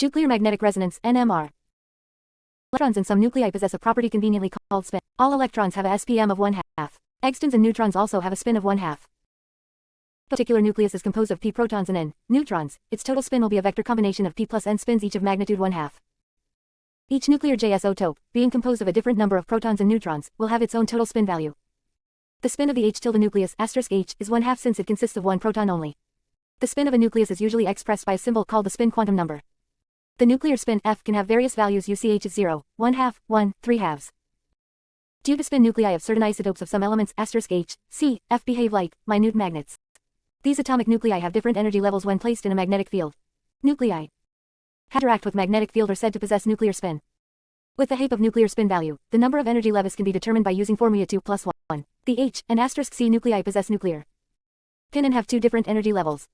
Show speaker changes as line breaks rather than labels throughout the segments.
Nuclear magnetic resonance, NMR. Electrons in some nuclei possess a property conveniently called spin. All electrons have a spm of 1/2. Extons and neutrons also have a spin of 1/2. A particular nucleus is composed of p protons and n neutrons. Its total spin will be a vector combination of p plus n spins, each of magnitude 1/2. Each nuclear JSO-tope, being composed of a different number of protons and neutrons, will have its own total spin value. The spin of the H tilde nucleus *H is 1/2 since it consists of one proton only. The spin of a nucleus is usually expressed by a symbol called the spin quantum number. The nuclear spin F can have various values. UCH is 0, 1/2, 1, 3/2. Due to spin nuclei of certain isotopes of some elements *H, C, F behave like minute magnets. These atomic nuclei have different energy levels when placed in a magnetic field. Nuclei interact with magnetic field are said to possess nuclear spin. With the HAPE of nuclear spin value, the number of energy levels can be determined by using formula 2 plus 1. The H and *C nuclei possess nuclear spin and have two different energy levels.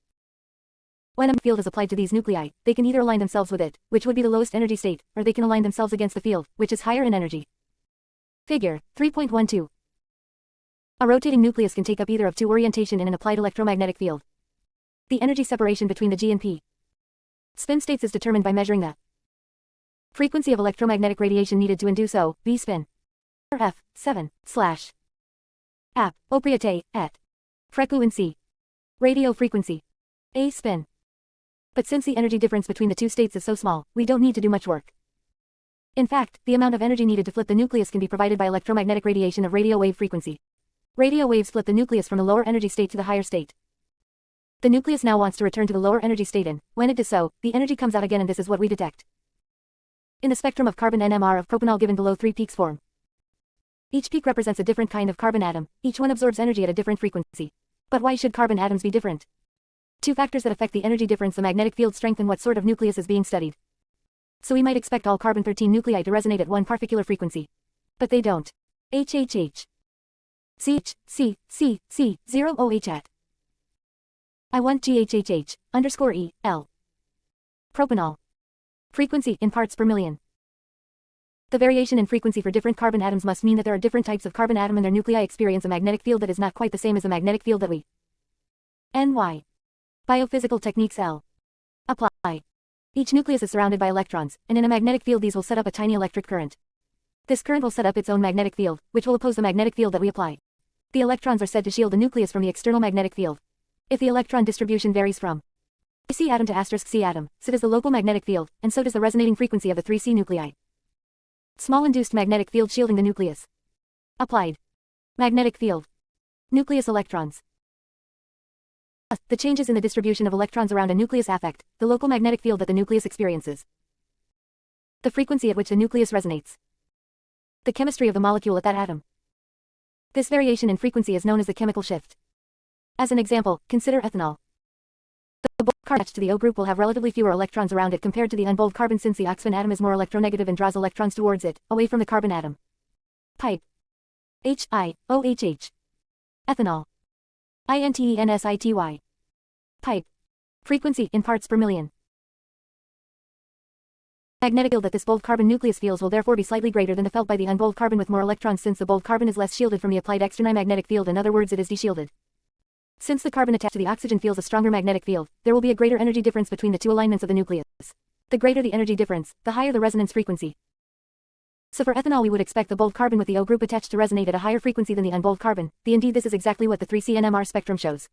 When a field is applied to these nuclei, they can either align themselves with it, which would be the lowest energy state, or they can align themselves against the field, which is higher in energy. Figure 3.12. A rotating nucleus can take up either of two orientation in an applied electromagnetic field. The energy separation between the G and P spin states is determined by measuring the frequency of electromagnetic radiation needed to induce O, V spin. F, 7, / App, opriate, et. Frequency. Radio frequency. A spin. But since the energy difference between the two states is so small, we don't need to do much work. In fact, the amount of energy needed to flip the nucleus can be provided by electromagnetic radiation of radio wave frequency. Radio waves flip the nucleus from the lower energy state to the higher state. The nucleus now wants to return to the lower energy state, and when it does so, the energy comes out again, and this is what we detect. In the spectrum of carbon NMR of propanol given below, 3 peaks form. Each peak represents a different kind of carbon atom, each one absorbs energy at a different frequency. But why should carbon atoms be different? Two factors that affect the energy difference: the magnetic field strength and what sort of nucleus is being studied. So we might expect all carbon-13 nuclei to resonate at one particular frequency. But they don't. HHH. C, 0 OH at. I want GHHH, _E, L. Propanol. Frequency, in parts per million. The variation in frequency for different carbon atoms must mean that there are different types of carbon atom and their nuclei experience a magnetic field that is not quite the same as the magnetic field that we. NY. Biophysical techniques L. Apply. Each nucleus is surrounded by electrons, and in a magnetic field these will set up a tiny electric current. This current will set up its own magnetic field, which will oppose the magnetic field that we apply. The electrons are said to shield the nucleus from the external magnetic field. If the electron distribution varies from C atom to *C atom, so does the local magnetic field, and so does the resonating frequency of the 3C nuclei. Small induced magnetic field shielding the nucleus. Applied. Magnetic field. Nucleus electrons. The changes in the distribution of electrons around a nucleus affect the local magnetic field that the nucleus experiences. The frequency at which the nucleus resonates. The chemistry of the molecule at that atom. This variation in frequency is known as the chemical shift. As an example, consider ethanol. The bold carbon attached to the O group will have relatively fewer electrons around it compared to the unbold carbon, since the oxygen atom is more electronegative and draws electrons towards it, away from the carbon atom. Pipe. HIOHH. Ethanol. INTENSITY. Pipe. Frequency, in parts per million. Magnetic field that this bold carbon nucleus feels will therefore be slightly greater than the felt by the unbold carbon with more electrons, since the bold carbon is less shielded from the applied external magnetic field. In other words, it is deshielded. Since the carbon attached to the oxygen feels a stronger magnetic field, there will be a greater energy difference between the two alignments of the nucleus. The greater the energy difference, the higher the resonance frequency. So for ethanol we would expect the bold carbon with the O group attached to resonate at a higher frequency than the unbold carbon. Indeed, this is exactly what the 3C NMR spectrum shows.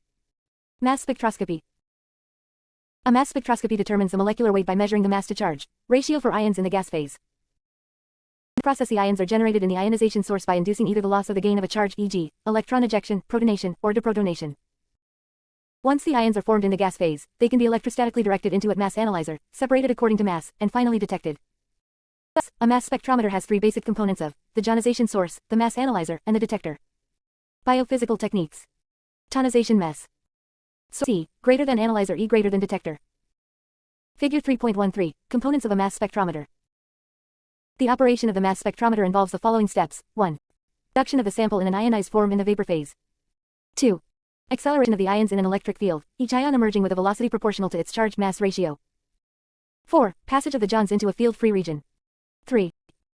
Mass spectroscopy. A mass spectroscopy determines the molecular weight by measuring the mass-to-charge ratio for ions in the gas phase. In the process, the ions are generated in the ionization source by inducing either the loss or the gain of a charge, e.g., electron ejection, protonation, or deprotonation. Once the ions are formed in the gas phase, they can be electrostatically directed into a mass analyzer, separated according to mass, and finally detected. Thus, a mass spectrometer has three basic components of the ionization source, the mass analyzer, and the detector. Biophysical techniques. Ionization mass. C, greater than analyzer, E greater than detector. Figure 3.13, components of a mass spectrometer. The operation of the mass spectrometer involves the following steps. 1. Reduction of the sample in an ionized form in the vapor phase. 2. Acceleration of the ions in an electric field, each ion emerging with a velocity proportional to its charge-mass ratio. 4. Passage of the ions into a field-free region. 3.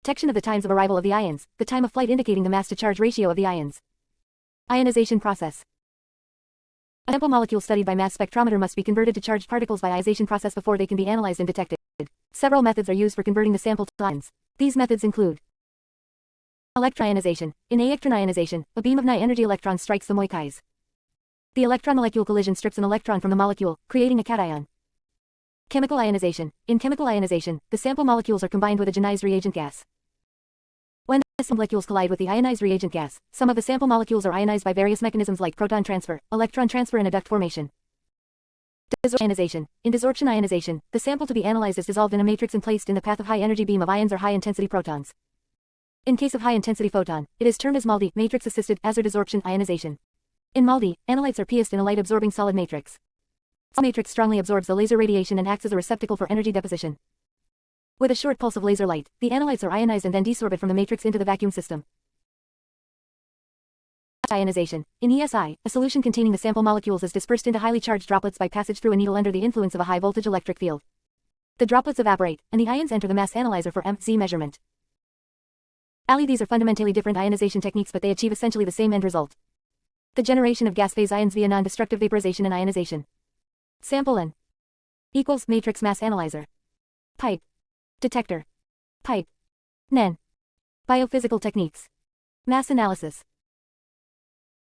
Detection of the times of arrival of the ions, the time of flight indicating the mass-to-charge ratio of the ions. Ionization process. A sample molecule studied by mass spectrometer must be converted to charged particles by ionization process before they can be analyzed and detected. Several methods are used for converting the sample to ions. These methods include electroionization. In electronionization, a beam of high-energy electrons strikes the molecules. The electron-molecule collision strips an electron from the molecule, creating a cation. Chemical ionization. In chemical ionization, the sample molecules are combined with a ionized reagent gas. When the molecules collide with the ionized reagent gas, some of the sample molecules are ionized by various mechanisms like proton transfer, electron transfer, and a duct formation. Desorption. In desorption ionization, the sample to be analyzed is dissolved in a matrix and placed in the path of high-energy beam of ions or high-intensity protons. In case of high-intensity photon, it is termed as MALDI, matrix-assisted as or desorption ionization. In MALDI, analytes are pieced in a light-absorbing solid matrix. The matrix strongly absorbs the laser radiation and acts as a receptacle for energy deposition. With a short pulse of laser light, the analytes are ionized and then desorbed from the matrix into the vacuum system. Ionization. In ESI, a solution containing the sample molecules is dispersed into highly charged droplets by passage through a needle under the influence of a high-voltage electric field. The droplets evaporate, and the ions enter the mass analyzer for MZ measurement. These are fundamentally different ionization techniques, but they achieve essentially the same end result. The generation of gas phase ions via non-destructive vaporization and ionization. Sample N equals matrix mass analyzer. Pipe. Detector. Pipe. NEN. Biophysical techniques. Mass analysis.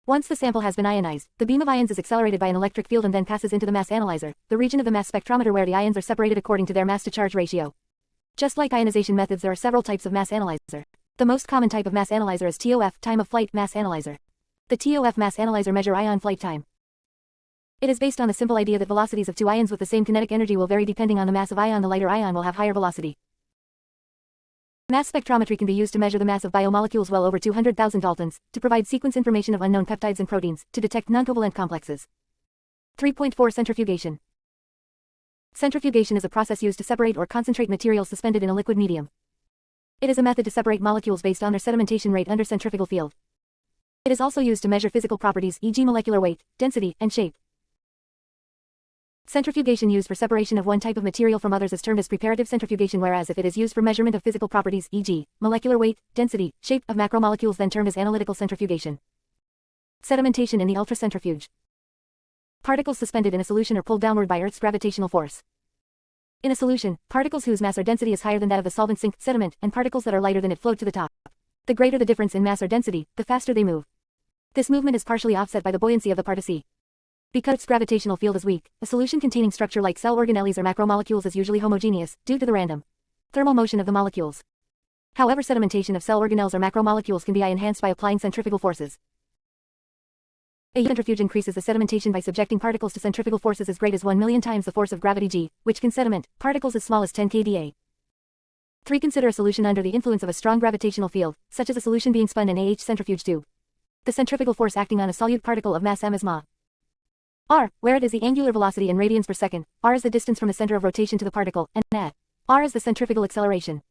Once the sample has been ionized, the beam of ions is accelerated by an electric field and then passes into the mass analyzer, the region of the mass spectrometer where the ions are separated according to their mass-to-charge ratio. Just like ionization methods, there are several types of mass analyzer. The most common type of mass analyzer is TOF, time of flight mass analyzer. The TOF mass analyzer measure ion flight time. It is based on the simple idea that velocities of two ions with the same kinetic energy will vary depending on the mass of ion. The lighter ion will have higher velocity. Mass spectrometry can be used to measure the mass of biomolecules well over 200,000 Daltons, to provide sequence information of unknown peptides and proteins, to detect non-covalent complexes. 3.4 Centrifugation. Centrifugation is a process used to separate or concentrate materials suspended in a liquid medium. It is a method to separate molecules based on their sedimentation rate under centrifugal field. It is also used to measure physical properties, e.g. molecular weight, density, and shape. Centrifugation used for separation of one type of material from others is termed as preparative centrifugation, whereas if it is used for measurement of physical properties, e.g., molecular weight, density, shape of macromolecules, then termed as analytical centrifugation. Sedimentation in the ultracentrifuge. Particles suspended in a solution are pulled downward by Earth's gravitational force. In a solution, particles whose mass or density is higher than that of the solvent sink, sediment, and particles that are lighter than it float to the top. The greater the difference in mass or density, the faster they move. This movement is partially offset by the buoyancy of the particle. Because its gravitational field is weak, a solution containing structure like cell organelles or macromolecules is usually homogeneous, due to the random thermal motion of the molecules. However, sedimentation of cell organelles or macromolecules can be enhanced by applying centrifugal forces. A centrifuge increases the sedimentation by subjecting particles to centrifugal forces as great as 1,000,000 times the force of gravity g, which can sediment particles as small as 10 kDa. 3. Consider a solution under the influence of a strong gravitational field, such as a solution being spun in a centrifuge tube. The centrifugal force acting on a solute particle of mass m is ma. R, where it is the angular velocity in radians per second, r is the distance from the center of rotation to the particle, and at r is the centrifugal acceleration.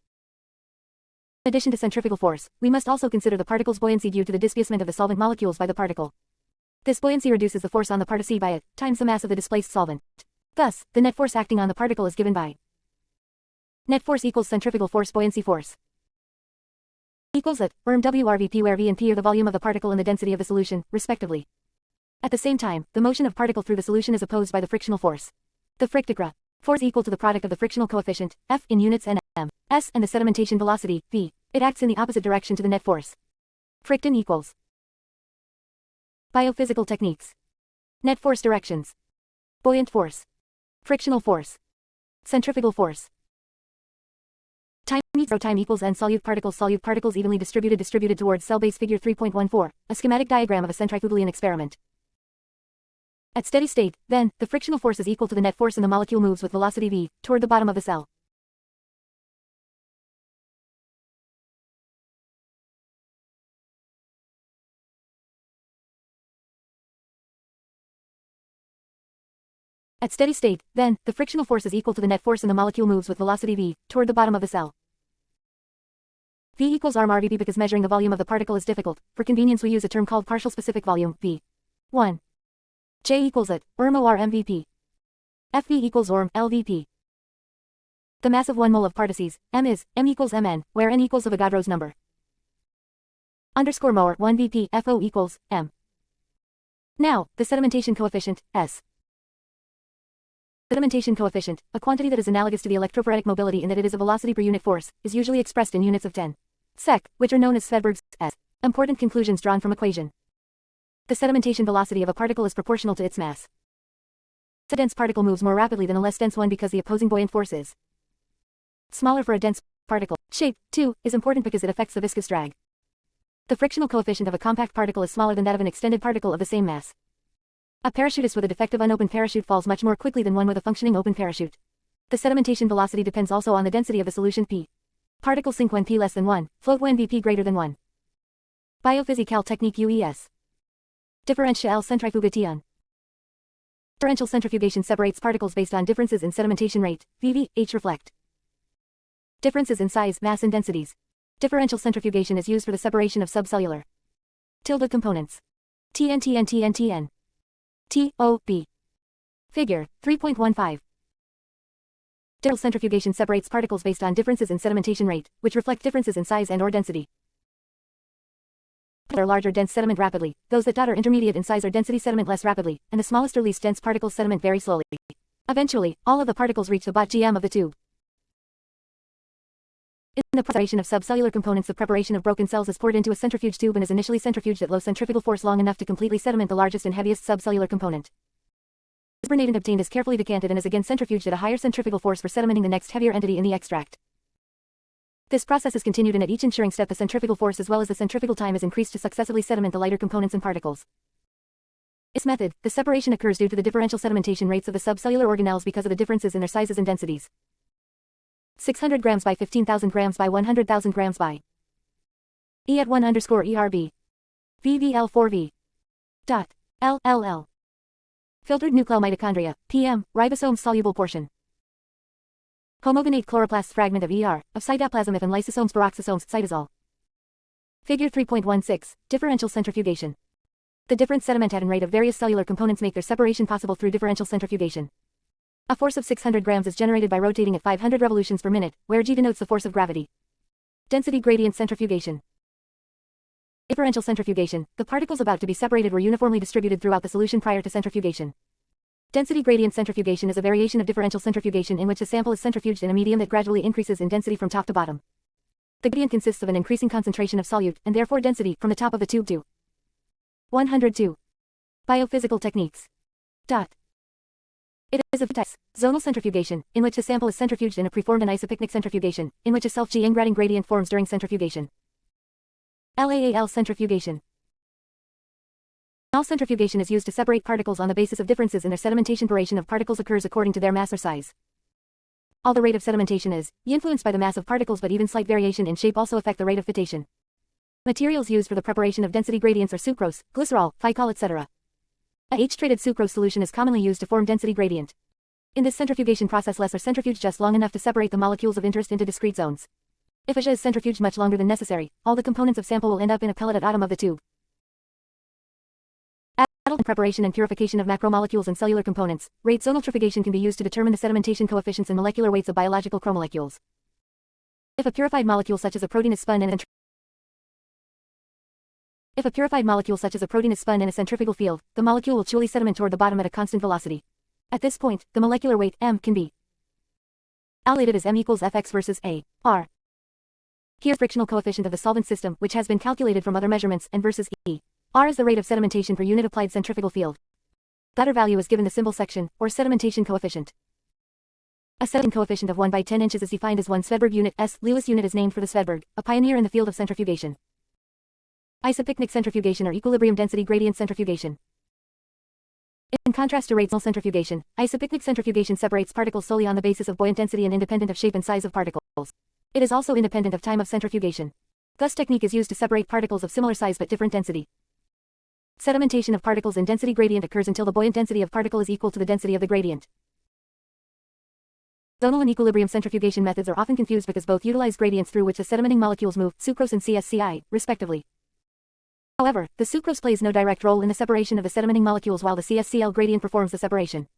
In addition to centrifugal force, we must also consider the particle's buoyancy due to the displacement of the solvent molecules by the particle. This buoyancy reduces the force on the particle by it, times the mass of the displaced solvent. Thus, the net force acting on the particle is given by net force equals centrifugal force buoyancy force. Equals at, WRVP, where V and P are the volume of the particle and the density of the solution, respectively. At the same time, the motion of particle through the solution is opposed by the frictional force. The frictigra force is equal to the product of the frictional coefficient, F in units Nm, S, and the sedimentation velocity, V. It acts in the opposite direction to the net force. Fricton equals biophysical techniques. Net force directions. Buoyant force. Frictional force. Centrifugal force. Time equals n solute particles evenly distributed towards cell base. Figure 3.14, a schematic diagram of a centrifugal experiment. At steady state, then, the frictional force is equal to the net force and the molecule moves with velocity v, toward the bottom of the cell. At steady state, then, the frictional force is equal to the net force and the molecule moves with velocity v, toward the bottom of the cell. V equals RmRVP because measuring the volume of the particle is difficult. For convenience we use a term called partial specific volume, V. 1. J equals at, OR MVP. FV equals ORM, LVP. The mass of 1 mole of partices, M is, M equals Mn, where N equals Avogadro's number. Underscore more, 1 VP, FO equals, M. Now, the sedimentation coefficient, S. Sedimentation coefficient, a quantity that is analogous to the electrophoretic mobility in that it is a velocity per unit force, is usually expressed in units of 10 sec, which are known as Svedberg's s. Important conclusions drawn from equation. The sedimentation velocity of a particle is proportional to its mass. A dense particle moves more rapidly than a less dense one because the opposing buoyant force is smaller for a dense particle. Shape, too, is important because it affects the viscous drag. The frictional coefficient of a compact particle is smaller than that of an extended particle of the same mass. A parachutist with a defective unopened parachute falls much more quickly than one with a functioning open parachute. The sedimentation velocity depends also on the density of the solution P. Particles sink when P less than 1, float when Vp greater than 1. Biophysical technique UES. Differential centrifugation. Differential centrifugation separates particles based on differences in sedimentation rate, Vv, H reflect. Differences in size, mass and densities. Differential centrifugation is used for the separation of subcellular tilde components. TN. TOB. Figure 3.15. Differential centrifugation separates particles based on differences in sedimentation rate, which reflect differences in size and/or density. Are large or dense sediment rapidly, those that are intermediate in size or density sediment less rapidly, and the smallest or least dense particles sediment very slowly. Eventually, all of the particles reach the bottom of the tube. In the preparation of subcellular components, the preparation of broken cells is poured into a centrifuge tube and is initially centrifuged at low centrifugal force long enough to completely sediment the largest and heaviest subcellular component. The granate obtained is carefully decanted and is again centrifuged at a higher centrifugal force for sedimenting the next heavier entity in the extract. This process is continued and at each ensuing step the centrifugal force as well as the centrifugal time is increased to successively sediment the lighter components and particles. In this method, the separation occurs due to the differential sedimentation rates of the subcellular organelles because of the differences in their sizes and densities. 600 grams by 15,000 grams by 100,000 grams by E at 1_ERB. VVL4V. Dot. LLL. Filtered nuclear mitochondria, PM, ribosome soluble portion. Homogenate chloroplast fragment of ER, of cytoplasm if and lysosomes peroxisomes, cytosol. Figure 3.16, differential centrifugation. The different sedimentation rate of various cellular components make their separation possible through differential centrifugation. A force of 600 grams is generated by rotating at 500 revolutions per minute, where G denotes the force of gravity. Density gradient centrifugation. Differential centrifugation, the particles about to be separated were uniformly distributed throughout the solution prior to centrifugation. Density gradient centrifugation is a variation of differential centrifugation in which a sample is centrifuged in a medium that gradually increases in density from top to bottom. The gradient consists of an increasing concentration of solute, and therefore density, from the top of the tube to 102. Biophysical techniques. Dot. It is of types: zonal centrifugation, in which a sample is centrifuged in a preformed and isopycnic centrifugation, in which a self-G-ingrading gradient forms during centrifugation. LAAL centrifugation. All centrifugation is used to separate particles on the basis of differences in their sedimentation. Separation of particles occurs according to their mass or size. All the rate of sedimentation is influenced by the mass of particles, but even slight variation in shape also affect the rate of filtration. Materials used for the preparation of density gradients are sucrose, glycerol, phycol, etc. A H-treated sucrose solution is commonly used to form density gradient. In this centrifugation process, less are centrifuged just long enough to separate the molecules of interest into discrete zones. If AJA is centrifuged much longer than necessary, all the components of sample will end up in a pellet at bottom of the tube. Preparation and purification of macromolecules and cellular components. Rate zonal centrifugation can be used to determine the sedimentation coefficients and molecular weights of biological chromolecules. If a purified molecule such as a protein is spun in a centrifugal field, the molecule will surely sediment toward the bottom at a constant velocity. At this point, the molecular weight, m, can be calculated as m equals Fx versus A, R. Here frictional coefficient of the solvent system, which has been calculated from other measurements, and versus E. R is the rate of sedimentation per unit applied centrifugal field. The latter value is given the symbol section, or sedimentation coefficient. A sedimentation coefficient of 1 by 10 inches is defined as 1 Svedberg unit. S. Lewis unit is named for the Svedberg, a pioneer in the field of centrifugation. Isopycnic centrifugation or equilibrium density gradient centrifugation. In contrast to rate-zonal centrifugation, isopycnic centrifugation separates particles solely on the basis of buoyant density and independent of shape and size of particles. It is also independent of time of centrifugation. Thus technique is used to separate particles of similar size but different density. Sedimentation of particles in density gradient occurs until the buoyant density of particle is equal to the density of the gradient. Zonal and equilibrium centrifugation methods are often confused because both utilize gradients through which the sedimenting molecules move, sucrose and CSCI, respectively. However, the sucrose plays no direct role in the separation of the sedimenting molecules while the CSCL gradient performs the separation.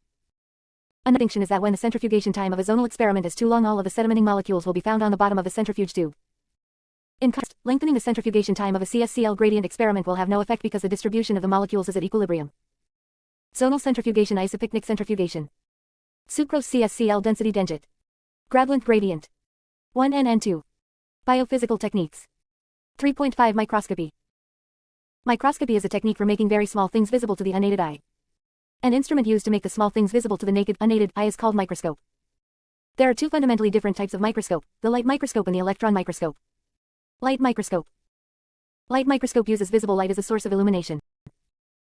Another distinction is that when the centrifugation time of a zonal experiment is too long, all of the sedimenting molecules will be found on the bottom of the centrifuge tube. In contrast, lengthening the centrifugation time of a CSCL gradient experiment will have no effect because the distribution of the molecules is at equilibrium. Zonal centrifugation, isopycnic centrifugation. Sucrose CSCl density dengit. Gradient gradient. 1NN2. Biophysical techniques. 3.5 Microscopy. Microscopy is a technique for making very small things visible to the unaided eye. An instrument used to make the small things visible to the naked, unaided eye is called microscope. There are two fundamentally different types of microscope, the light microscope and the electron microscope. Light microscope. Light microscope uses visible light as a source of illumination.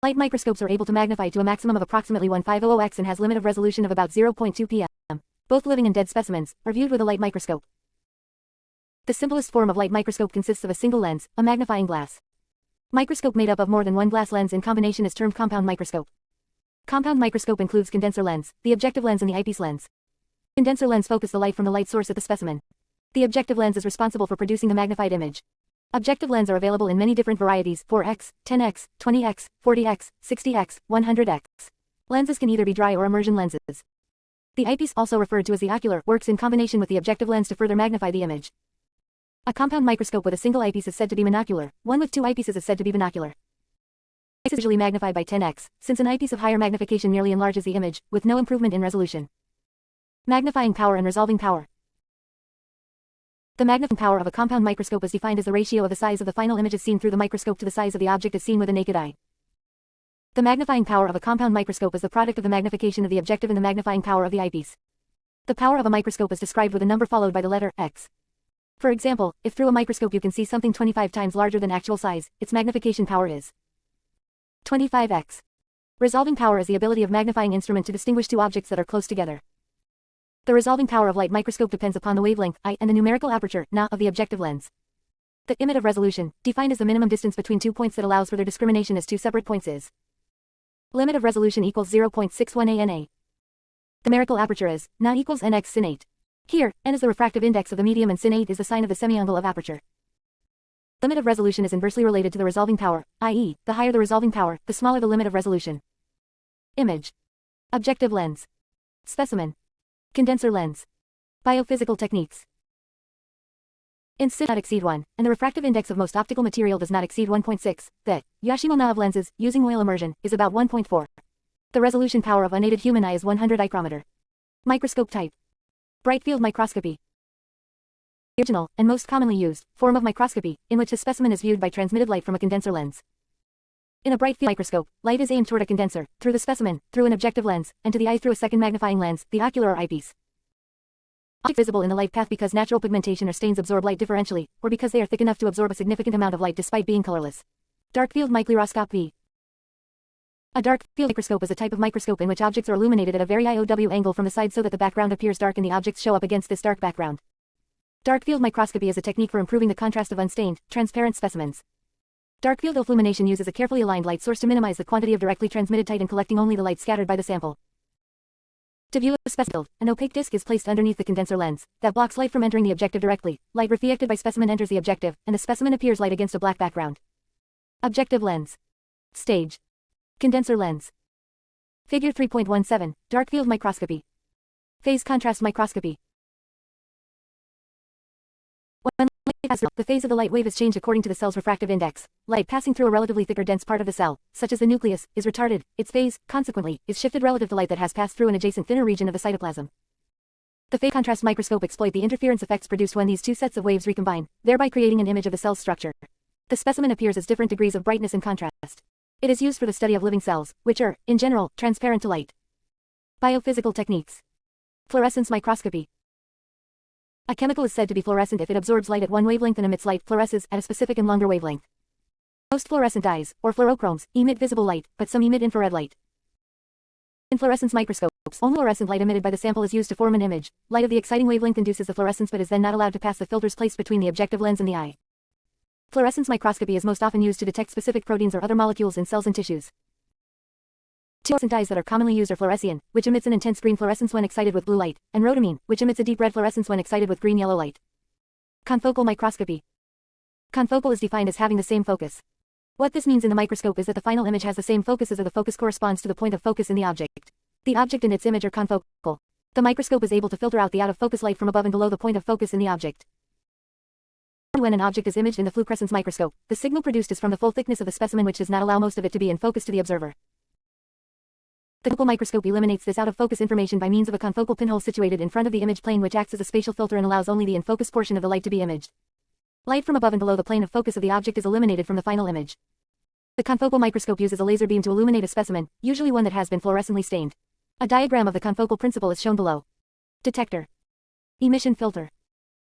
Light microscopes are able to magnify to a maximum of approximately 1500x and has limit of resolution of about 0.2 pm. Both living and dead specimens are viewed with a light microscope. The simplest form of light microscope consists of a single lens, a magnifying glass. Microscope made up of more than one glass lens in combination is termed compound microscope. Compound microscope includes condenser lens, the objective lens and the eyepiece lens. Condenser lens focus the light from the light source at the specimen. The objective lens is responsible for producing the magnified image. Objective lens are available in many different varieties, 4x, 10x, 20x, 40x, 60x, 100x. Lenses can either be dry or immersion lenses. The eyepiece, also referred to as the ocular, works in combination with the objective lens to further magnify the image. A compound microscope with a single eyepiece is said to be monocular, one with two eyepieces is said to be binocular. Eyepiece is usually magnified by 10x, since an eyepiece of higher magnification merely enlarges the image, with no improvement in resolution. Magnifying power and resolving power. The magnifying power of a compound microscope is defined as the ratio of the size of the final images seen through the microscope to the size of the object as seen with a naked eye. The magnifying power of a compound microscope is the product of the magnification of the objective and the magnifying power of the eyepiece. The power of a microscope is described with a number followed by the letter x. For example, if through a microscope you can see something 25 times larger than actual size, its magnification power is 25x. Resolving power is the ability of magnifying instrument to distinguish two objects that are close together. The resolving power of light microscope depends upon the wavelength, I, and the numerical aperture, Na, of the objective lens. The limit of resolution, defined as the minimum distance between 2 points that allows for their discrimination as two separate points is. Limit of resolution equals 0.61 ANA. The numerical aperture is, Na equals NX sin 8. Here, N is the refractive index of the medium and sin 8 is the sign of the semiangle of aperture. Limit of resolution is inversely related to the resolving power, i.e., the higher the resolving power, the smaller the limit of resolution. Image. Objective lens. Specimen. Condenser lens. Biophysical techniques. Sin does not exceed 1, and the refractive index of most optical material does not exceed 1.6. The Yoshimo-Na of lenses, using oil immersion, is about 1.4. The resolution power of unaided human eye is 100 micrometer. Microscope type. Bright field microscopy. The original, and most commonly used, form of microscopy, in which a specimen is viewed by transmitted light from a condenser lens. In a bright field microscope, light is aimed toward a condenser, through the specimen, through an objective lens, and to the eye through a second magnifying lens, the ocular or eyepiece. Objects visible in the light path because natural pigmentation or stains absorb light differentially, or because they are thick enough to absorb a significant amount of light despite being colorless. Dark field microscopy. A dark field microscope is a type of microscope in which objects are illuminated at a very IOW angle from the side so that the background appears dark and the objects show up against this dark background. Dark field microscopy is a technique for improving the contrast of unstained, transparent specimens. Dark field illumination uses a carefully aligned light source to minimize the quantity of directly transmitted light and collecting only the light scattered by the sample. To view a specimen, an opaque disc is placed underneath the condenser lens that blocks light from entering the objective directly. Light reflected by specimen enters the objective, and the specimen appears light against a black background. Objective lens. Stage. Condenser lens. Figure 3.17, dark field microscopy. Phase contrast microscopy. When light passes through, the phase of the light wave is changed according to the cell's refractive index. Light passing through a relatively thicker dense part of the cell, such as the nucleus, is retarded. Its phase, consequently, is shifted relative to light that has passed through an adjacent thinner region of the cytoplasm. The phase contrast microscope exploit the interference effects produced when these two sets of waves recombine, thereby creating an image of the cell's structure. The specimen appears as different degrees of brightness and contrast. It is used for the study of living cells, which are, in general, transparent to light. Biophysical techniques. Fluorescence microscopy. A chemical is said to be fluorescent if it absorbs light at one wavelength and emits light, fluoresces, at a specific and longer wavelength. Most fluorescent dyes, or fluorochromes, emit visible light, but some emit infrared light. In fluorescence microscopes, only fluorescent light emitted by the sample is used to form an image. Light of the exciting wavelength induces the fluorescence but is then not allowed to pass the filters placed between the objective lens and the eye. Fluorescence microscopy is most often used to detect specific proteins or other molecules in cells and tissues. Two fluorescent dyes that are commonly used are fluorescein, which emits an intense green fluorescence when excited with blue light, and rhodamine, which emits a deep red fluorescence when excited with green-yellow light. Confocal microscopy. Confocal is defined as having the same focus. What this means in the microscope is that the final image has the same focus as or the focus corresponds to the point of focus in the object. The object and its image are confocal. The microscope is able to filter out the out-of-focus light from above and below the point of focus in the object. When an object is imaged in the fluorescence microscope, the signal produced is from the full thickness of the specimen, which does not allow most of it to be in focus to the observer. The confocal microscope eliminates this out-of-focus information by means of a confocal pinhole situated in front of the image plane, which acts as a spatial filter and allows only the in-focus portion of the light to be imaged. Light from above and below the plane of focus of the object is eliminated from the final image. The confocal microscope uses a laser beam to illuminate a specimen, usually one that has been fluorescently stained. A diagram of the confocal principle is shown below. Detector. Emission filter.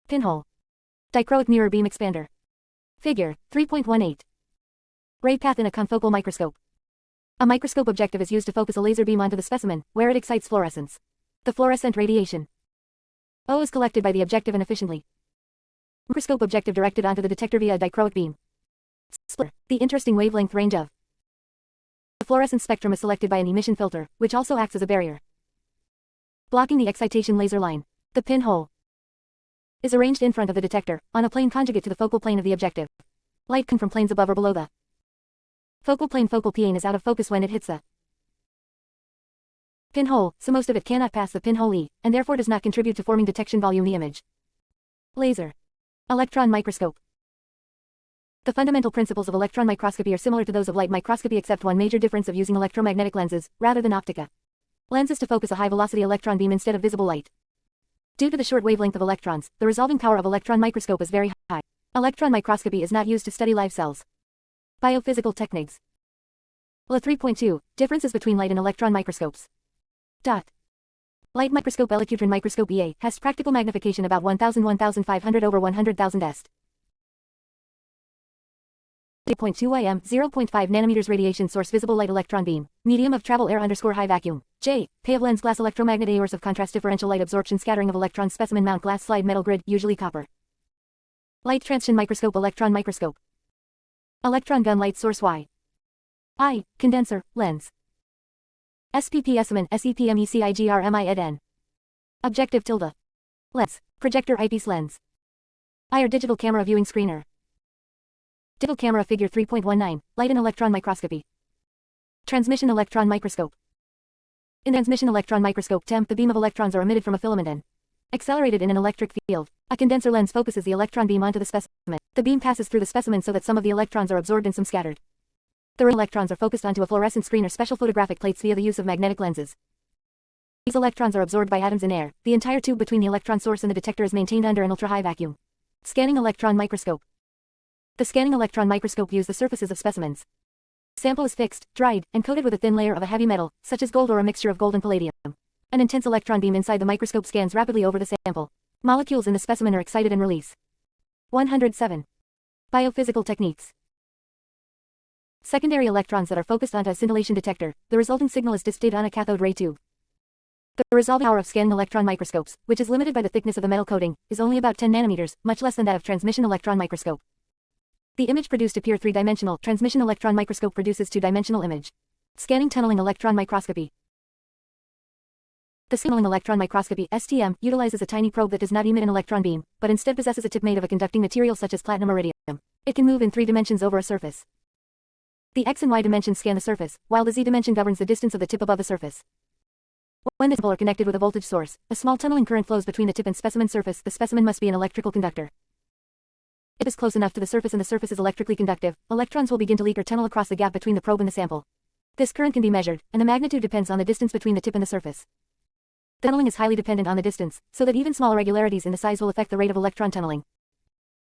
Pinhole. Dichroic mirror beam expander. Figure 3.18. Ray path in a confocal microscope. A microscope objective is used to focus a laser beam onto the specimen, where it excites fluorescence. The fluorescent radiation O is collected by the objective and efficiently. Microscope objective directed onto the detector via a dichroic beam. Splitter. The interesting wavelength range of the fluorescence spectrum is selected by an emission filter, which also acts as a barrier, blocking the excitation laser line. The pinhole is arranged in front of the detector, on a plane conjugate to the focal plane of the objective. Light comes from planes above or below the focal plane. Focal plane is out of focus when it hits the pinhole, so most of it cannot pass the pinhole E, and therefore does not contribute to forming detection volume the image. Laser. Electron microscope. The fundamental principles of electron microscopy are similar to those of light microscopy, except one major difference of using electromagnetic lenses, rather than optica lenses to focus a high-velocity electron beam instead of visible light. Due to the short wavelength of electrons, the resolving power of electron microscope is very high. Electron microscopy is not used to study live cells. Biophysical techniques. LA 3.2, differences between light and electron microscopes. Light microscope. Electron microscope EA has practical magnification about 1,500 over 100,000 est. 8.2 IM, 0.5 nanometers radiation source. Visible light electron beam. Medium of travel air _ high vacuum. J. Pay of lens glass electromagnet. Hours of contrast differential light absorption scattering of electron specimen mount glass slide metal grid, usually copper. Light transition microscope. Electron microscope. Electron gun light source. Y. I. Condenser, lens. SPP SMN SEPMECIGRMI EDN. Objective tilde. Lens. Projector eyepiece lens. IR digital camera viewing screener. Digital camera. Figure 3.19, light and electron microscopy. Transmission electron microscope. In the transmission electron microscope TEM, the beam of electrons are emitted from a filament and accelerated in an electric field. A condenser lens focuses the electron beam onto the specimen. The beam passes through the specimen so that some of the electrons are absorbed and some scattered. The remaining electrons are focused onto a fluorescent screen or special photographic plates via the use of magnetic lenses. These electrons are absorbed by atoms in air. The entire tube between the electron source and the detector is maintained under an ultra-high vacuum. Scanning electron microscope. The scanning electron microscope views the surfaces of specimens. Sample is fixed, dried, and coated with a thin layer of a heavy metal, such as gold or a mixture of gold and palladium. An intense electron beam inside the microscope scans rapidly over the sample. Molecules in the specimen are excited and release. 107. Biophysical techniques. Secondary electrons that are focused onto a scintillation detector. The resulting signal is displayed on a cathode ray tube. The resolving power of scanning electron microscopes, which is limited by the thickness of the metal coating, is only about 10 nanometers, much less than that of transmission electron microscope. The image produced appear three-dimensional. Transmission electron microscope produces two-dimensional image. Scanning tunneling electron microscopy. The tunneling electron microscopy (STM) utilizes a tiny probe that does not emit an electron beam, but instead possesses a tip made of a conducting material such as platinum or iridium. It can move in 3 dimensions over a surface. The x and y dimensions scan the surface, while the z dimension governs the distance of the tip above the surface. When the sample are connected with a voltage source, a small tunneling current flows between the tip and specimen surface. The specimen must be an electrical conductor. If it is close enough to the surface and the surface is electrically conductive, electrons will begin to leak or tunnel across the gap between the probe and the sample. This current can be measured, and the magnitude depends on the distance between the tip and the surface. The tunneling is highly dependent on the distance, so that even small irregularities in the size will affect the rate of electron tunneling.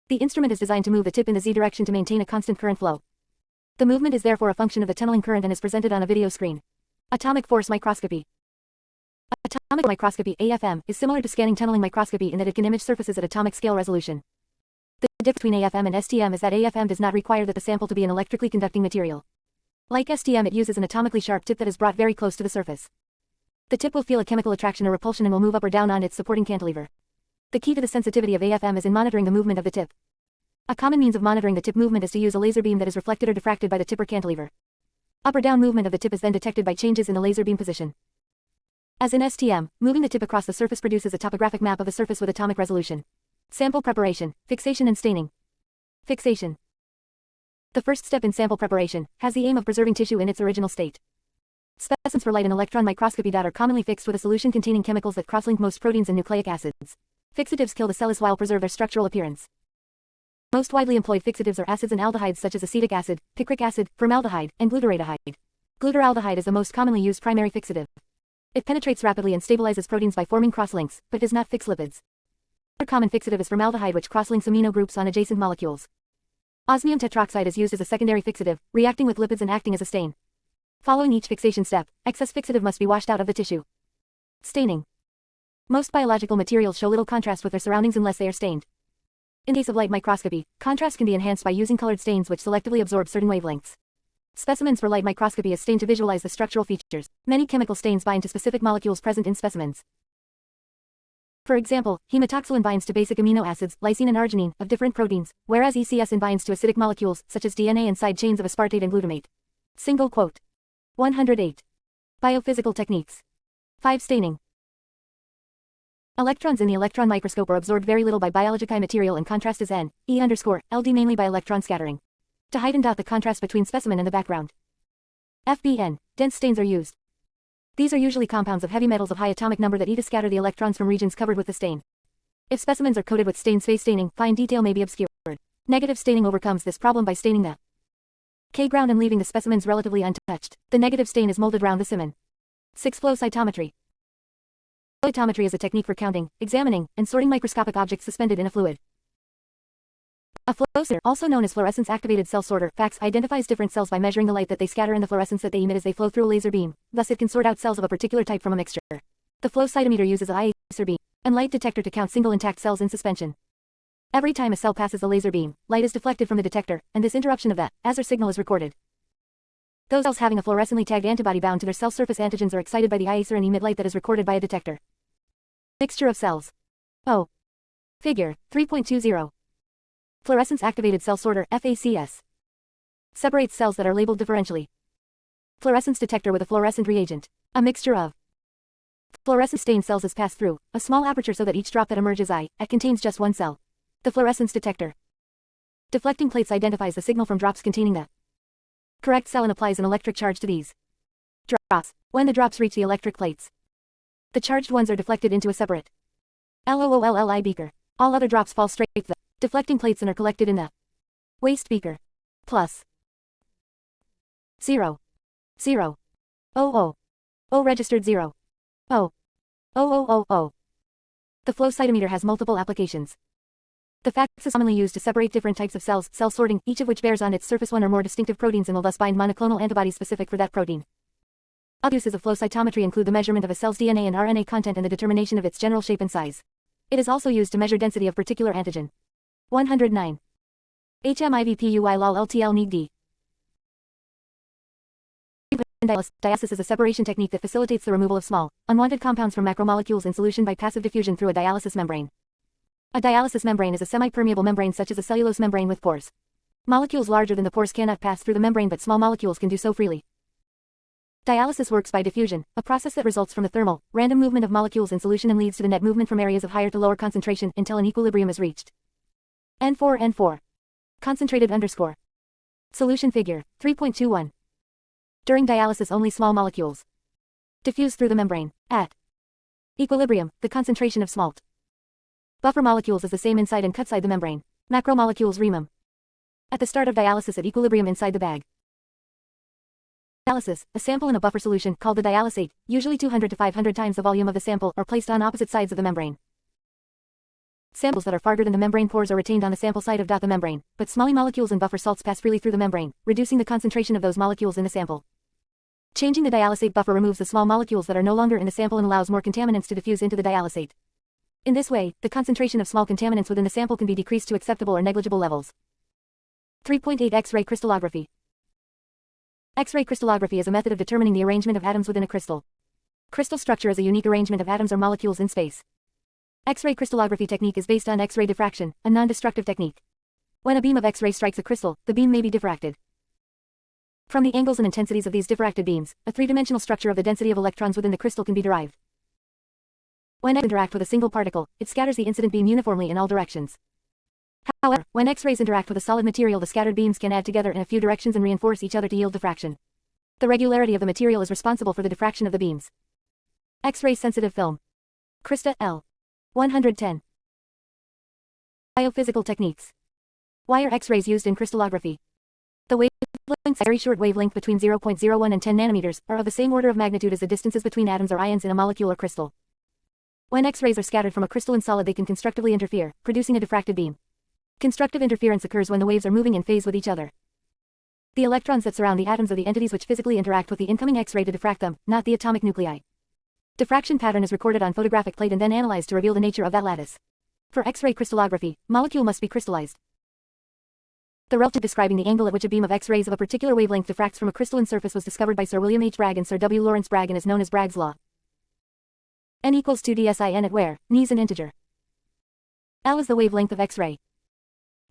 The instrument is designed to move the tip in the z direction to maintain a constant current flow. The movement is therefore a function of the tunneling current and is presented on a video screen. Atomic force microscopy. Atomic microscopy (AFM) is similar to scanning tunneling microscopy in that it can image surfaces at atomic scale resolution. The difference between AFM and STM is that AFM does not require that the sample to be an electrically conducting material. Like STM, it uses an atomically sharp tip that is brought very close to the surface. The tip will feel a chemical attraction or repulsion and will move up or down on its supporting cantilever. The key to the sensitivity of AFM is in monitoring the movement of the tip. A common means of monitoring the tip movement is to use a laser beam that is reflected or diffracted by the tip or cantilever. Up or down movement of the tip is then detected by changes in the laser beam position. As in STM, moving the tip across the surface produces a topographic map of the surface with atomic resolution. Sample preparation, fixation and staining. Fixation. The first step in sample preparation has the aim of preserving tissue in its original state. Specimens for light and electron microscopy are commonly fixed with a solution containing chemicals that cross-link most proteins and nucleic acids. Fixatives kill the cells while preserve their structural appearance. Most widely employed fixatives are acids and aldehydes such as acetic acid, picric acid, formaldehyde, and glutaraldehyde. Glutaraldehyde is the most commonly used primary fixative. It penetrates rapidly and stabilizes proteins by forming crosslinks, but does not fix lipids. Another common fixative is formaldehyde, which crosslinks amino groups on adjacent molecules. Osmium tetroxide is used as a secondary fixative, reacting with lipids and acting as a stain. Following each fixation step, excess fixative must be washed out of the tissue. Staining. Most biological materials show little contrast with their surroundings unless they are stained. In the case of light microscopy, contrast can be enhanced by using colored stains which selectively absorb certain wavelengths. Specimens for light microscopy is stained to visualize the structural features. Many chemical stains bind to specific molecules present in specimens. For example, hematoxylin binds to basic amino acids, lysine and arginine, of different proteins, whereas ECSN binds to acidic molecules, such as DNA and side chains of aspartate and glutamate. Single quote. 108. Biophysical techniques. 5. Staining. Electrons in the electron microscope are absorbed very little by biologic material and contrast is N(E_LD) mainly by electron scattering. To hide and dot the contrast between specimen and the background. FBN, dense stains are used. These are usually compounds of heavy metals of high atomic number that scatter the electrons from regions covered with the stain. If specimens are coated with stain space staining, fine detail may be obscured. Negative staining overcomes this problem by staining the K-ground and leaving the specimens relatively untouched. The negative stain is molded round the semen. 6. Flow cytometry. Flow cytometry is a technique for counting, examining, and sorting microscopic objects suspended in a fluid. A flow sorter, also known as fluorescence-activated cell sorter, FACS, identifies different cells by measuring the light that they scatter and the fluorescence that they emit as they flow through a laser beam. Thus it can sort out cells of a particular type from a mixture. The flow cytometer uses a laser beam and light detector to count single intact cells in suspension. Every time a cell passes a laser beam, light is deflected from the detector, and this interruption of the ASR signal is recorded. Those cells having a fluorescently tagged antibody bound to their cell surface antigens are excited by the IASR and emit light that is recorded by a detector. Mixture of cells. O. Figure 3.20. Fluorescence-activated cell sorter, FACS. Separates cells that are labeled differentially. Fluorescence detector with a fluorescent reagent. A mixture of fluorescent stained cells is passed through a small aperture so that each drop that emerges contains just one cell. The fluorescence detector. Deflecting plates identifies the signal from drops containing the correct cell and applies an electric charge to these drops. When the drops reach the electric plates, the charged ones are deflected into a separate LOOLLI beaker. All other drops fall straight to the deflecting plates and are collected in the waste beaker. Plus 0 0 0 0 registered 0 0 0 0 0. The flow cytometer has multiple applications. The FACS is commonly used to separate different types of cells, cell sorting, each of which bears on its surface one or more distinctive proteins and will thus bind monoclonal antibodies specific for that protein. Other uses of flow cytometry include the measurement of a cell's DNA and RNA content and the determination of its general shape and size. It is also used to measure density of particular antigen. 109. HMIVPUI lol LTL NIGD. Dialysis is a separation technique that facilitates the removal of small, unwanted compounds from macromolecules in solution by passive diffusion through a dialysis membrane. A dialysis membrane is a semi-permeable membrane such as a cellulose membrane with pores. Molecules larger than the pores cannot pass through the membrane, but small molecules can do so freely. Dialysis works by diffusion, a process that results from the thermal, random movement of molecules in solution and leads to the net movement from areas of higher to lower concentration until an equilibrium is reached. N4 Concentrated underscore. Solution figure, 3.21. During dialysis only small molecules diffuse through the membrane. At equilibrium, the concentration of SMALT buffer molecules is the same inside and cutside the membrane. Macromolecules remum. At the start of dialysis at equilibrium inside the bag. Dialysis, a sample in a buffer solution called the dialysate, usually 200 to 500 times the volume of the sample, are placed on opposite sides of the membrane. Samples that are farther than the membrane pores are retained on the sample side of the membrane, but small molecules and buffer salts pass freely through the membrane, reducing the concentration of those molecules in the sample. Changing the dialysate buffer removes the small molecules that are no longer in the sample and allows more contaminants to diffuse into the dialysate. In this way, the concentration of small contaminants within the sample can be decreased to acceptable or negligible levels. 3.8 X-ray crystallography. X-ray crystallography is a method of determining the arrangement of atoms within a crystal. Crystal structure is a unique arrangement of atoms or molecules in space. X-ray crystallography technique is based on X-ray diffraction, a non-destructive technique. When a beam of X-ray strikes a crystal, the beam may be diffracted. From the angles and intensities of these diffracted beams, a three-dimensional structure of the density of electrons within the crystal can be derived. When X interact with a single particle, it scatters the incident beam uniformly in all directions. However, when X-rays interact with a solid material, the scattered beams can add together in a few directions and reinforce each other to yield diffraction. The regularity of the material is responsible for the diffraction of the beams. X-ray sensitive film. Krista L. 110. Biophysical techniques. Why are X-rays used in crystallography? The Wavelengths very short wavelength between 0.01 and 10 nanometers are of the same order of magnitude as the distances between atoms or ions in a molecule or crystal. When X-rays are scattered from a crystalline solid, they can constructively interfere, producing a diffracted beam. Constructive interference occurs when the waves are moving in phase with each other. The electrons that surround the atoms are the entities which physically interact with the incoming X-ray to diffract them, not the atomic nuclei. Diffraction pattern is recorded on photographic plate and then analyzed to reveal the nature of that lattice. For X-ray crystallography, molecule must be crystallized. The relative describing the angle at which a beam of X-rays of a particular wavelength diffracts from a crystalline surface was discovered by Sir William H. Bragg and Sir W. Lawrence Bragg and is known as Bragg's law. N equals 2 dSin at where n is an integer. L is the wavelength of X-ray.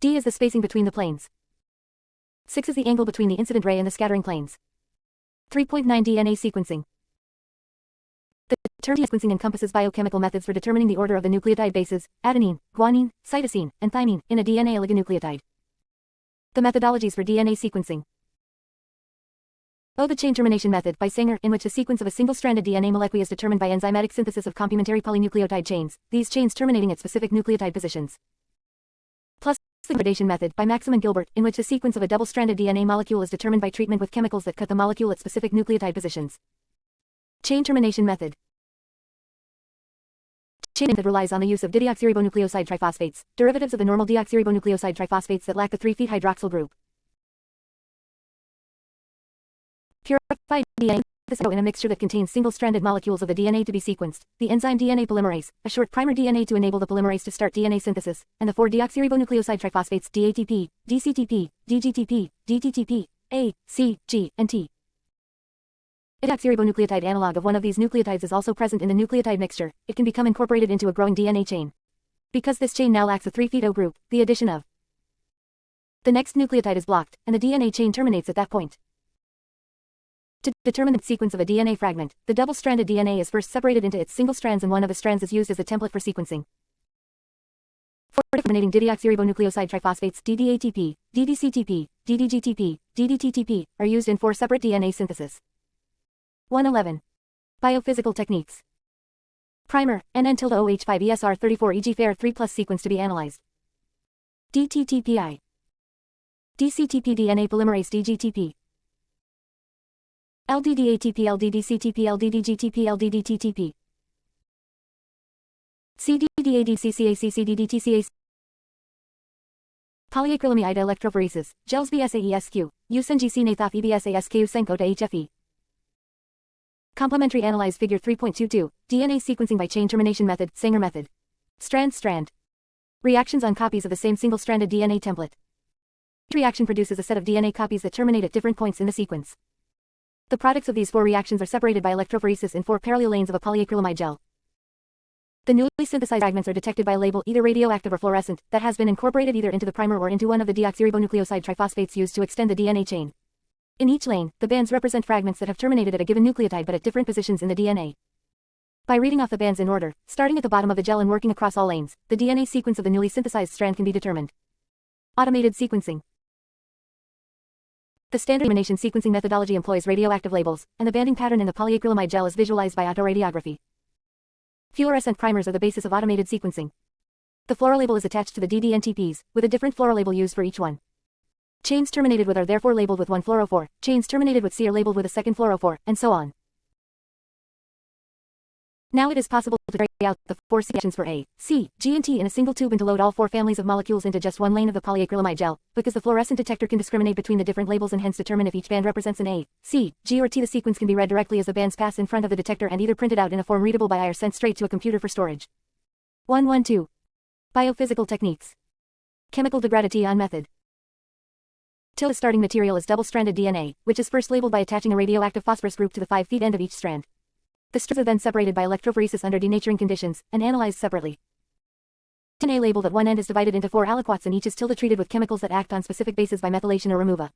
D is the spacing between the planes. 6 is the angle between the incident ray and the scattering planes. 3.9 DNA sequencing. The term sequencing encompasses biochemical methods for determining the order of the nucleotide bases, adenine, guanine, cytosine, and thymine, in a DNA oligonucleotide. The methodologies for DNA sequencing. The chain termination method by Sanger, in which the sequence of a single-stranded DNA molecule is determined by enzymatic synthesis of complementary polynucleotide chains, these chains terminating at specific nucleotide positions. Plus, the gradation method by Maxim and Gilbert, in which the sequence of a double-stranded DNA molecule is determined by treatment with chemicals that cut the molecule at specific nucleotide positions. Chain termination method. Chain method relies on the use of dideoxyribonucleoside triphosphates, derivatives of the normal deoxyribonucleoside triphosphates that lack the 3' hydroxyl group. Purified DNA in a mixture that contains single-stranded molecules of the DNA to be sequenced, the enzyme DNA polymerase, a short primer DNA to enable the polymerase to start DNA synthesis, and the 4-deoxyribonucleoside triphosphates DATP, DCTP, DGTP, DTTP, A, C, G, and T. A deoxyribonucleotide analog of one of these nucleotides is also present in the nucleotide mixture. It can become incorporated into a growing DNA chain. Because this chain now lacks a 3' O group, the addition of the next nucleotide is blocked, and the DNA chain terminates at that point. To determine the sequence of a DNA fragment, the double-stranded DNA is first separated into its single strands and one of the strands is used as a template for sequencing. For terminating dideoxyribonucleoside triphosphates DDATP, DDCTP, DDGTP, DDTTP are used in 4 separate DNA synthesis. 111. Biophysical techniques. Primer, NN-OH5ESR34 EG Fer 3+ sequence to be analyzed. DTTPI. DCTP DNA polymerase DGTP. LDDATP LDDCTP LDDGTP LDDTTP. CDDADCCAC Polyacrylamide electrophoresis, gels BSAESQ, USNGC Nathaf EBSASKU Senko to HFE. Complementary analyze figure 3.22, DNA sequencing by chain termination method, Sanger method. Strand. Reactions on copies of the same single-stranded DNA template. Each reaction produces a set of DNA copies that terminate at different points in the sequence. The products of these 4 reactions are separated by electrophoresis in 4 parallel lanes of a polyacrylamide gel. The newly synthesized fragments are detected by a label either radioactive or fluorescent that has been incorporated either into the primer or into one of the deoxyribonucleoside triphosphates used to extend the DNA chain. In each lane, the bands represent fragments that have terminated at a given nucleotide but at different positions in the DNA. By reading off the bands in order, starting at the bottom of the gel and working across all lanes, the DNA sequence of the newly synthesized strand can be determined. Automated sequencing. The standard elimination sequencing methodology employs radioactive labels, and the banding pattern in the polyacrylamide gel is visualized by autoradiography. Fluorescent primers are the basis of automated sequencing. The fluorolabel is attached to the DDNTPs, with a different fluorolabel used for each one. Chains terminated with are therefore labeled with one fluorophore, chains terminated with C are labeled with a second fluorophore, and so on. Now it is possible to carry out the 4 reactions for A, C, G and T in a single tube and to load all 4 families of molecules into just one lane of the polyacrylamide gel, because the fluorescent detector can discriminate between the different labels and hence determine if each band represents an A, C, G or T. The sequence can be read directly as the bands pass in front of the detector and either printed out in a form readable by eye or sent straight to a computer for storage. 112. Biophysical techniques. Chemical degradation method. The starting material is double-stranded DNA, which is first labeled by attaching a radioactive phosphorus group to the 5' end of each strand. The strands are then separated by electrophoresis under denaturing conditions, and analyzed separately. DNA labeled at one end is divided into 4 aliquots and each is tilde treated with chemicals that act on specific bases by methylation or removal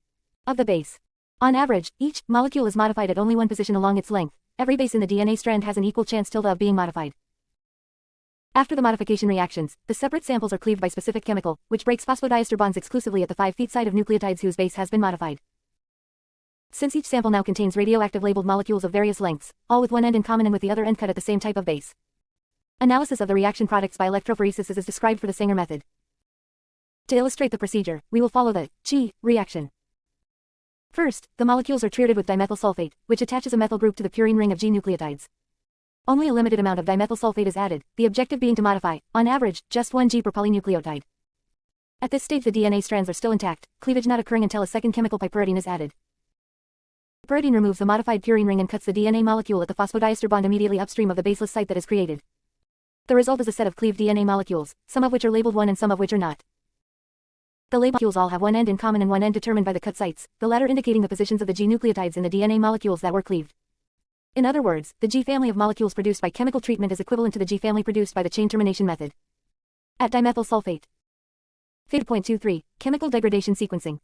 of the base. On average, each molecule is modified at only one position along its length. Every base in the DNA strand has an equal chance tilde of being modified. After the modification reactions, the separate samples are cleaved by specific chemical, which breaks phosphodiester bonds exclusively at the 5' side of nucleotides whose base has been modified. Since each sample now contains radioactive labeled molecules of various lengths, all with one end in common and with the other end cut at the same type of base. Analysis of the reaction products by electrophoresis is as described for the Sanger method. To illustrate the procedure, we will follow the G reaction. First, the molecules are treated with dimethyl sulfate, which attaches a methyl group to the purine ring of G nucleotides. Only a limited amount of dimethyl sulfate is added, the objective being to modify, on average, just 1 G per polynucleotide. At this stage the DNA strands are still intact, cleavage not occurring until a second chemical piperidine is added. Piperidine removes the modified purine ring and cuts the DNA molecule at the phosphodiester bond immediately upstream of the baseless site that is created. The result is a set of cleaved DNA molecules, some of which are labeled 1 and some of which are not. The labeled molecules all have one end in common and one end determined by the cut sites, the latter indicating the positions of the G nucleotides in the DNA molecules that were cleaved. In other words, the G family of molecules produced by chemical treatment is equivalent to the G family produced by the chain termination method. At dimethyl sulfate. Figure 0.23, chemical degradation sequencing.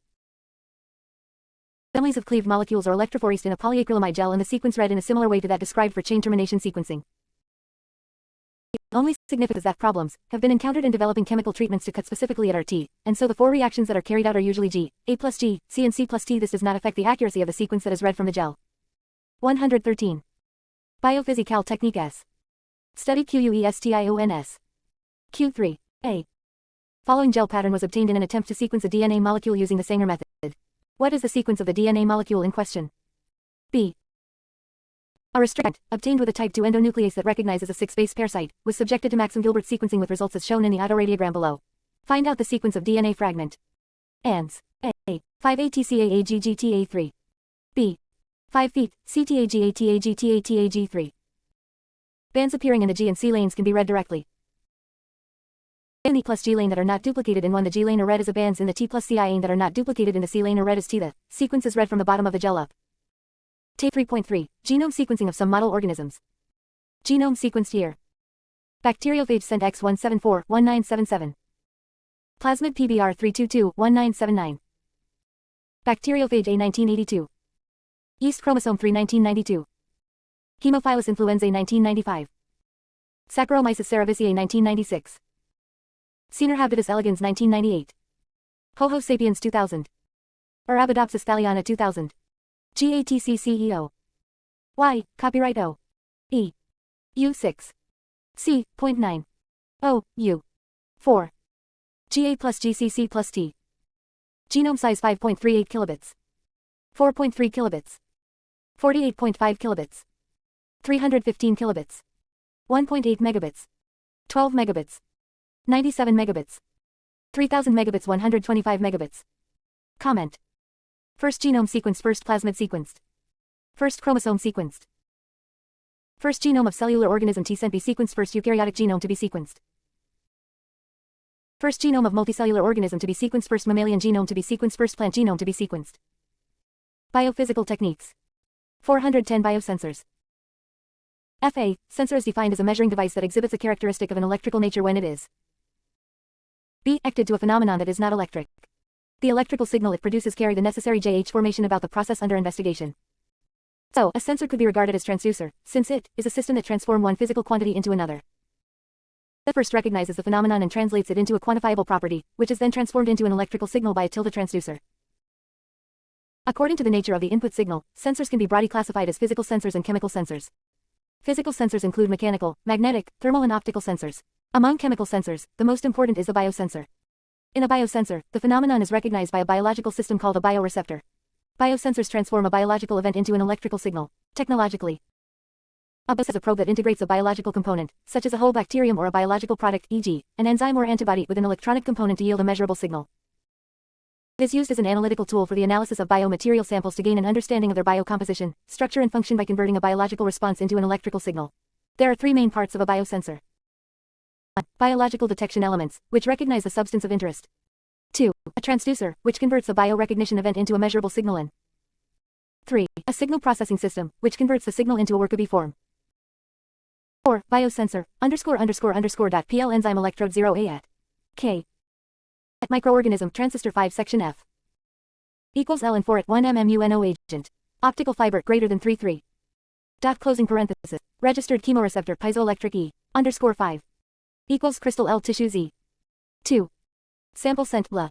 Families of cleaved molecules are electrophoresed in a polyacrylamide gel and the sequence read in a similar way to that described for chain termination sequencing. Only significant is that problems have been encountered in developing chemical treatments to cut specifically at RT, and so the 4 reactions that are carried out are usually G, A plus G, C and C plus T. This does not affect the accuracy of the sequence that is read from the gel. 113. Biophysical Technique S. Study QUESTIONS. Q3. A. Following gel pattern was obtained in an attempt to sequence a DNA molecule using the Sanger method. What is the sequence of the DNA molecule in question? B. A restrictant, obtained with a type II endonuclease that recognizes a 6-base pair site, was subjected to Maxim-Gilbert sequencing with results as shown in the autoradiogram below. Find out the sequence of DNA fragment. ANS. A. 5ATCAAGGTA3. B. 5 feet, CTAGATAGTATAG3. Bands appearing in the G and C lanes can be read directly. In the plus G lane that are not duplicated in 1, the G lane are read as a bands in the T plus CI lane that are not duplicated in the C lane are read as T. The sequence is read from the bottom of the gel up. Tape 3.3, Genome sequencing of some model organisms. Genome sequenced here. Bacteriophage sent X174-1977. Plasmid PBR322-1979. Bacteriophage A1982. Yeast chromosome 3 1992. Haemophilus influenzae 1995. Saccharomyces cerevisiae 1996. Caenorhabditis elegans 1998. Homo sapiens 2000. Arabidopsis thaliana 2000. GATCCEO. Y, copyright O. E. U6. C.9. O, U. 4. GA plus GCC plus T. Genome size 5.38 kilobits. 4.3 kilobits. 48.5 kilobits. 315 kilobits. 1.8 megabits. 12 megabits. 97 megabits. 3000 megabits 125 megabits. Comment. First genome sequenced. First plasmid sequenced. First chromosome sequenced. First genome of cellular organism T cent be sequenced. First eukaryotic genome to be sequenced. First genome of multicellular organism to be sequenced. First mammalian genome to be sequenced. First plant genome to be sequenced. Biophysical techniques. 410 biosensors. FA, sensor is defined as a measuring device that exhibits a characteristic of an electrical nature when it is B. Acted to a phenomenon that is not electric. The electrical signal it produces carry the necessary JH formation about the process under investigation. So, a sensor could be regarded as transducer, since it is a system that transforms one physical quantity into another. It first recognizes the phenomenon and translates it into a quantifiable property, which is then transformed into an electrical signal by a tilde transducer. According to the nature of the input signal, sensors can be broadly classified as physical sensors and chemical sensors. Physical sensors include mechanical, magnetic, thermal and optical sensors. Among chemical sensors, the most important is the biosensor. In a biosensor, the phenomenon is recognized by a biological system called a bioreceptor. Biosensors transform a biological event into an electrical signal. Technologically, a biosensor is a probe that integrates a biological component, such as a whole bacterium or a biological product, e.g., an enzyme or antibody, with an electronic component to yield a measurable signal. It is used as an analytical tool for the analysis of biomaterial samples to gain an understanding of their biocomposition, structure and function by converting a biological response into an electrical signal. There are 3 main parts of a biosensor. 1. Biological detection elements, which recognize the substance of interest. 2. A transducer, which converts the biorecognition event into a measurable signal. And 3. A signal processing system, which converts the signal into a workable form. 4. Biosensor, ____.pl enzyme electrode 0A at K. At microorganism transistor 5 section F. Equals L and 4 at 1 mmUNO agent. Optical fiber greater than 3,3. Dot closing parenthesis. Registered chemoreceptor piezoelectric E. _5. Equals crystal L tissue Z. 2. Sample sent blah.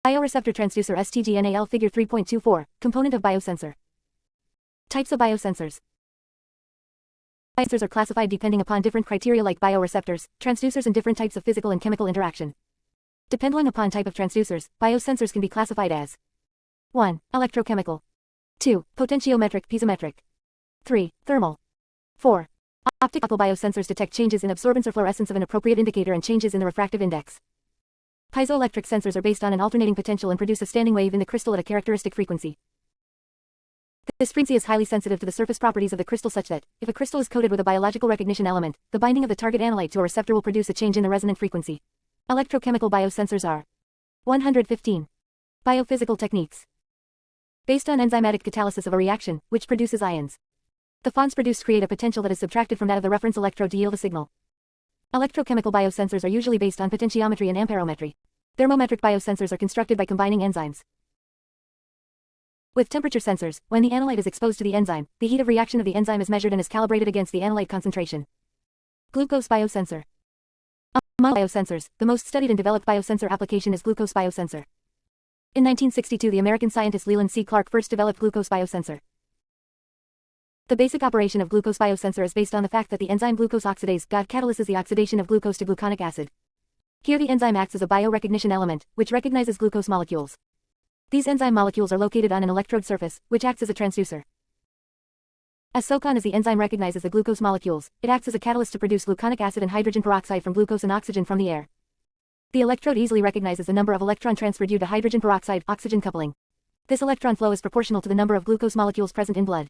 Bioreceptor transducer STGNAL figure 3.24, component of biosensor. Types of biosensors. Biosensors are classified depending upon different criteria like bioreceptors, transducers and different types of physical and chemical interaction. Depending upon type of transducers, biosensors can be classified as 1. Electrochemical. 2. Potentiometric piezometric. 3. Thermal. 4. Optical biosensors detect changes in absorbance or fluorescence of an appropriate indicator and changes in the refractive index. Piezoelectric sensors are based on an alternating potential and produce a standing wave in the crystal at a characteristic frequency. This frequency is highly sensitive to the surface properties of the crystal such that, if a crystal is coated with a biological recognition element, the binding of the target analyte to a receptor will produce a change in the resonant frequency. Electrochemical biosensors are 115. Biophysical techniques. Based on enzymatic catalysis of a reaction, which produces ions. The phons produced create a potential that is subtracted from that of the reference electrode to yield a signal. Electrochemical biosensors are usually based on potentiometry and amperometry. Thermometric biosensors are constructed by combining enzymes. With temperature sensors, when the analyte is exposed to the enzyme, the heat of reaction of the enzyme is measured and is calibrated against the analyte concentration. Glucose biosensor. Among biosensors, the most studied and developed biosensor application is glucose biosensor. In 1962, the American scientist Leland C. Clark first developed glucose biosensor. The basic operation of glucose biosensor is based on the fact that the enzyme glucose oxidase GOD catalyzes the oxidation of glucose to gluconic acid. Here the enzyme acts as a biorecognition element, which recognizes glucose molecules. These enzyme molecules are located on an electrode surface, which acts as a transducer. As SOCON as the enzyme recognizes the glucose molecules, it acts as a catalyst to produce gluconic acid and hydrogen peroxide from glucose and oxygen from the air. The electrode easily recognizes the number of electron transfer due to hydrogen peroxide-oxygen coupling. This electron flow is proportional to the number of glucose molecules present in blood.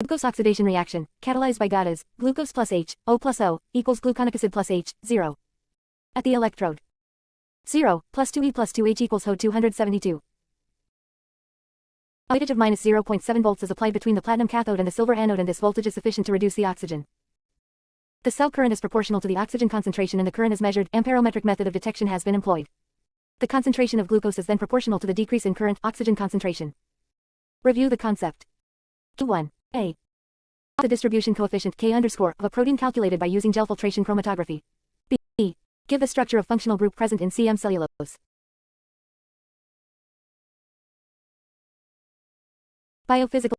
Glucose oxidation reaction, catalyzed by GOD is glucose plus H, O plus O, equals gluconic acid plus H, 0. At the electrode. 0, plus 2E plus 2H equals Ho 272. A voltage of minus 0.7 volts is applied between the platinum cathode and the silver anode, and this voltage is sufficient to reduce the oxygen. The cell current is proportional to the oxygen concentration and the current is measured. Amperometric method of detection has been employed. The concentration of glucose is then proportional to the decrease in current oxygen concentration. Review the concept. Q1. A. The distribution coefficient K underscore of a protein calculated by using gel filtration chromatography. B. Give the structure of functional group present in CM cellulose. Biophysical